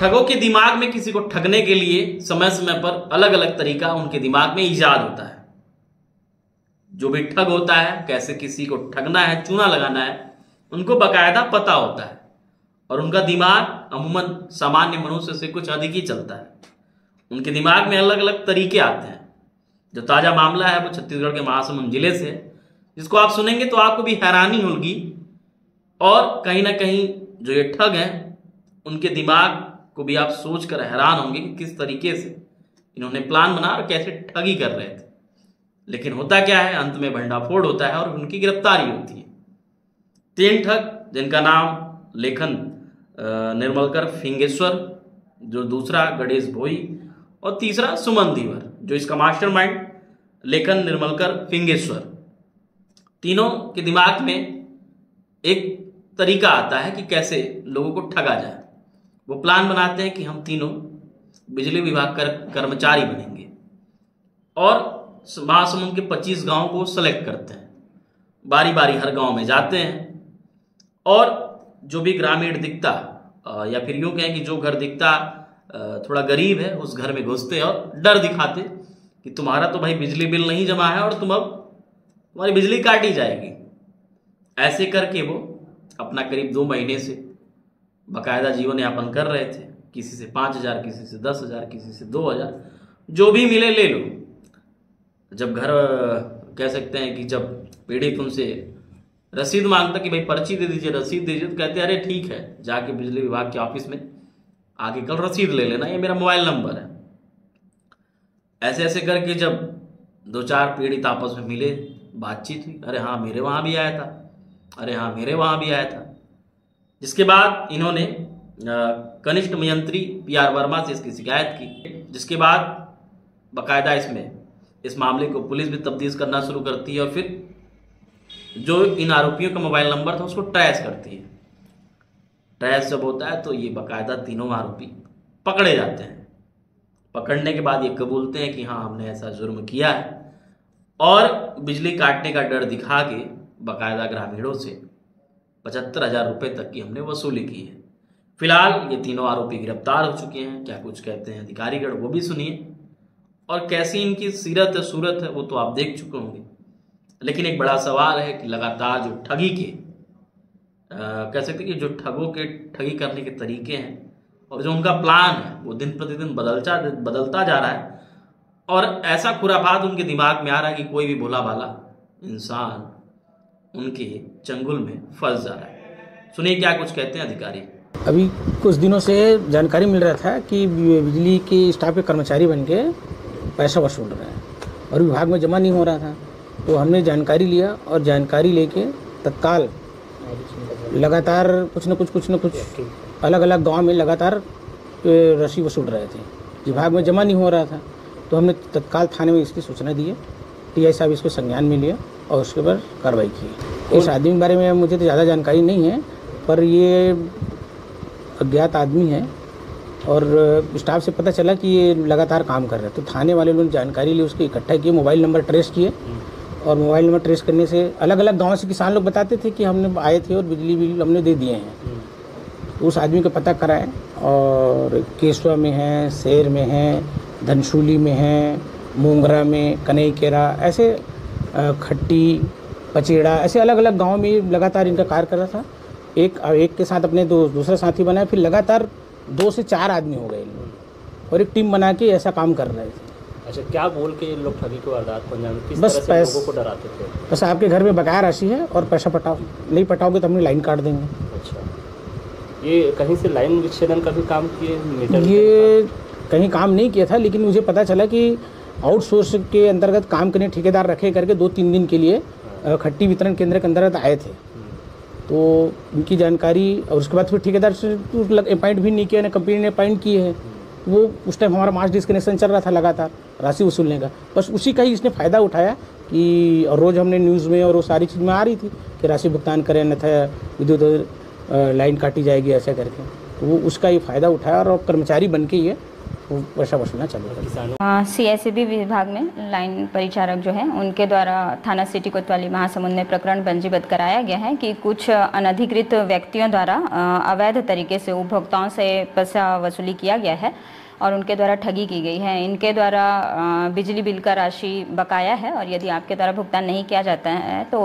ठगों के दिमाग में किसी को ठगने के लिए समय समय पर अलग अलग तरीका उनके दिमाग में इजाद होता है। जो भी ठग होता है, कैसे किसी को ठगना है, चूना लगाना है, उनको बाकायदा पता होता है और उनका दिमाग अमूमन सामान्य मनुष्य से कुछ अधिक ही चलता है। उनके दिमाग में अलग अलग तरीके आते हैं। जो ताजा मामला है वो छत्तीसगढ़ के महासमुंद जिले से है, जिसको आप सुनेंगे तो आपको भी हैरानी होगी और कहीं ना कहीं जो ये ठग हैं उनके दिमाग को भी आप सोचकर हैरान होंगे कि किस तरीके से इन्होंने प्लान बना और कैसे ठगी कर रहे थे। लेकिन होता क्या है, अंत में भंडाफोड़ होता है और उनकी गिरफ्तारी होती है। 3 ठग, जिनका नाम लेखन निर्मलकर फिंगेश्वर, जो दूसरा गणेश भोई और तीसरा सुमन धीवर, जो इसका मास्टरमाइंड लेखन निर्मलकर फिंगेश्वर। तीनों के दिमाग में एक तरीका आता है कि कैसे लोगों को ठगा जाए। वो प्लान बनाते हैं कि हम तीनों बिजली विभाग कर्मचारी बनेंगे और महासमुंद के 25 गांव को सेलेक्ट करते हैं। बारी बारी हर गांव में जाते हैं और जो भी ग्रामीण दिखता या फिर यूं कहें कि जो घर दिखता थोड़ा गरीब है, उस घर में घुसते और डर दिखाते कि तुम्हारा तो भाई बिजली बिल नहीं जमा है और तुम्हारी बिजली काटी जाएगी। ऐसे करके वो अपना करीब 2 महीने से बाकायदा जीवन यापन कर रहे थे। किसी से 5,000, किसी से 10,000, किसी से 2,000, जो भी मिले ले लो। जब घर कह सकते हैं कि जब पीड़ित उनसे रसीद मांगता कि भाई पर्ची दे दीजिए, रसीद दीजिए, तो कहते अरे ठीक है, जाके बिजली विभाग के ऑफिस में आके कल रसीद ले लेना, ये मेरा मोबाइल नंबर है। ऐसे ऐसे करके जब 2-4 पीड़ित आपस में मिले, बातचीत हुई, अरे हाँ मेरे वहाँ भी आया था, अरे हाँ मेरे वहाँ भी आया था। जिसके बाद इन्होंने कनिष्ठ मंत्री PR वर्मा से इसकी शिकायत की, जिसके बाद बाकायदा इस मामले को पुलिस भी तफ्तीश करना शुरू करती है और फिर जो इन आरोपियों का मोबाइल नंबर था उसको ट्रेस करती है। ट्रेस जब होता है तो ये बाकायदा तीनों आरोपी पकड़े जाते हैं। पकड़ने के बाद ये कबूलते हैं कि हाँ हमने ऐसा जुर्म किया है और बिजली काटने का डर दिखा के बाकायदा ग्रामीणों से 75,000 रुपये तक की हमने वसूली की है। फिलहाल ये तीनों आरोपी गिरफ्तार हो चुके हैं। क्या कुछ कहते हैं अधिकारीगण वो भी सुनिए और कैसी इनकी सीरत है, सूरत है, वो तो आप देख चुके होंगे। लेकिन एक बड़ा सवाल है कि लगातार जो ठगी के कह सकते हैं कि जो ठगों के ठगी करने के तरीके हैं और जो उनका प्लान है वो दिन प्रतिदिन बदलता जा रहा है और ऐसा खुराफात उनके दिमाग में आ रहा है कि कोई भी भोला भाला इंसान उनके चंगुल में फंस जा रहा है। सुनिए क्या कुछ कहते हैं अधिकारी। अभी कुछ दिनों से जानकारी मिल रहा था कि बिजली के स्टाफ के कर्मचारी बन के पैसा वसूल रहे हैं और विभाग में जमा नहीं हो रहा था। तो हमने जानकारी लिया और जानकारी लेके तत्काल लगातार कुछ न कुछ अलग अलग गांव में लगातार राशि वसूल रहे थे, विभाग में जमा नहीं हो रहा था। तो हमने तत्काल थाने में इसकी सूचना दी है। TI साहब इसको संज्ञान में लिया और उसके बाद कार्रवाई की। इस आदमी के बारे में मुझे तो ज़्यादा जानकारी नहीं है, पर ये अज्ञात आदमी है और स्टाफ से पता चला कि ये लगातार काम कर रहे हैं। तो थाने वाले लोगों ने जानकारी ली, उसको इकट्ठा किए, मोबाइल नंबर ट्रेस किए और मोबाइल नंबर ट्रेस करने से अलग अलग गाँव से किसान लोग बताते थे कि हमने आए थे और बिजली बिल हमने दे दिए हैं। तो उस आदमी का पता कराएं और केसवा में है, शेर में है, धनशूली में है, मोंगरा में, कनईकेरा, ऐसे खट्टी, पचेड़ा, ऐसे अलग अलग गांव में लगातार इनका कार्य कर रहा था। एक के साथ अपने दूसरा साथी बनाया, फिर लगातार 2 से 4 आदमी हो गए और एक टीम बना के ऐसा काम कर रहे थे। अच्छा, क्या बोल के लोग ठगी की वारदात को अंजाम, किस बस तरह से लोगों को डराते थे? बस आपके घर में बकाया राशि है और पैसा पटाओ, नहीं पटाओगे तो हमने लाइन काट देंगे। अच्छा, ये कहीं से लाइन विच्छेदन का भी काम किए? ये कहीं काम नहीं किया था, लेकिन मुझे पता चला कि आउटसोर्स के अंतर्गत काम करने ठेकेदार रखे करके 2-3 दिन के लिए खट्टी वितरण केंद्र के अंतर्गत आए थे। तो उनकी जानकारी और उसके बाद फिर ठेकेदार से अपॉइंट भी नहीं किया, ना कंपनी ने अपॉइंट किए हैं। वो उस टाइम हमारा मास डिस्कनेक्शन चल रहा था लगातार राशि वसूलने का, बस उसी का ही इसने फ़ायदा उठाया कि और रोज़ हमने न्यूज़ में और वो सारी चीज़ में आ रही थी कि राशि भुगतान करें अन्यथा विद्युत लाइन काटी जाएगी ऐसा करके। तो वो उसका ही फ़ायदा उठाया और कर्मचारी बन के ये वो पैसा वसूलना चालू कर दिया। किसानों सीएसईबी विभाग में लाइन परिचारक जो है उनके द्वारा थाना सिटी कोतवाली महासमुंद में प्रकरण पंजीबद्ध कराया गया है कि कुछ अनधिकृत व्यक्तियों द्वारा अवैध तरीके से उपभोक्ताओं से पैसा वसूली किया गया है और उनके द्वारा ठगी की गई है। इनके द्वारा बिजली बिल का राशि बकाया है और यदि आपके द्वारा भुगतान नहीं किया जाता है तो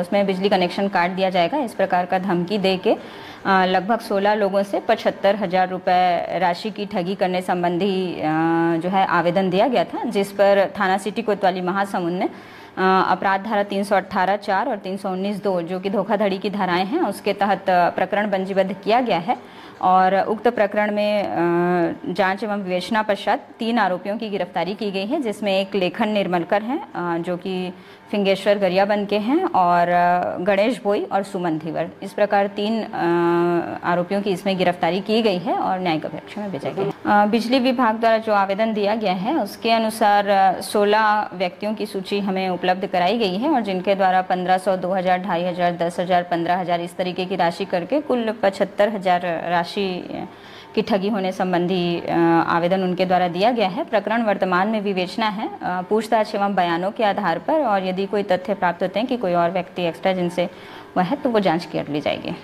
उसमें बिजली कनेक्शन काट दिया जाएगा। इस प्रकार का धमकी दे के लगभग 16 लोगों से 75,000 रुपये राशि की ठगी करने संबंधी जो है आवेदन दिया गया था, जिस पर थाना सिटी कोतवाली महासमुंद ने अपराध धारा 318(4) और 319(2) जो कि धोखाधड़ी की धाराएं हैं उसके तहत प्रकरण पंजीबद्ध किया गया है और उक्त प्रकरण में जांच एवं विवेचना पश्चात 3 आरोपियों की गिरफ्तारी की गई है, जिसमें एक लेखन निर्मलकर हैं जो कि फिंगेश्वर गरियाबंद के हैं और गणेश भोई और सुमन धीवर। इस प्रकार 3 आरोपियों की इसमें गिरफ्तारी की गई है और न्यायिक अभिरक्षा में भेजा गया है। बिजली विभाग द्वारा जो आवेदन दिया गया है उसके अनुसार 16 व्यक्तियों की सूची हमें उपलब्ध कराई गई है और जिनके द्वारा 1500, 2000, 2500, 10,000, 15,000 इस तरीके की राशि करके कुल 75,000 राशि की ठगी होने संबंधी आवेदन उनके द्वारा दिया गया है। प्रकरण वर्तमान में विवेचना है पूछताछ एवं बयानों के आधार पर और यदि कोई तथ्य प्राप्त होते हैं कि कोई और व्यक्ति एक्स्ट्रा जिनसे वह है तो वो जांच कर ली जाएगी।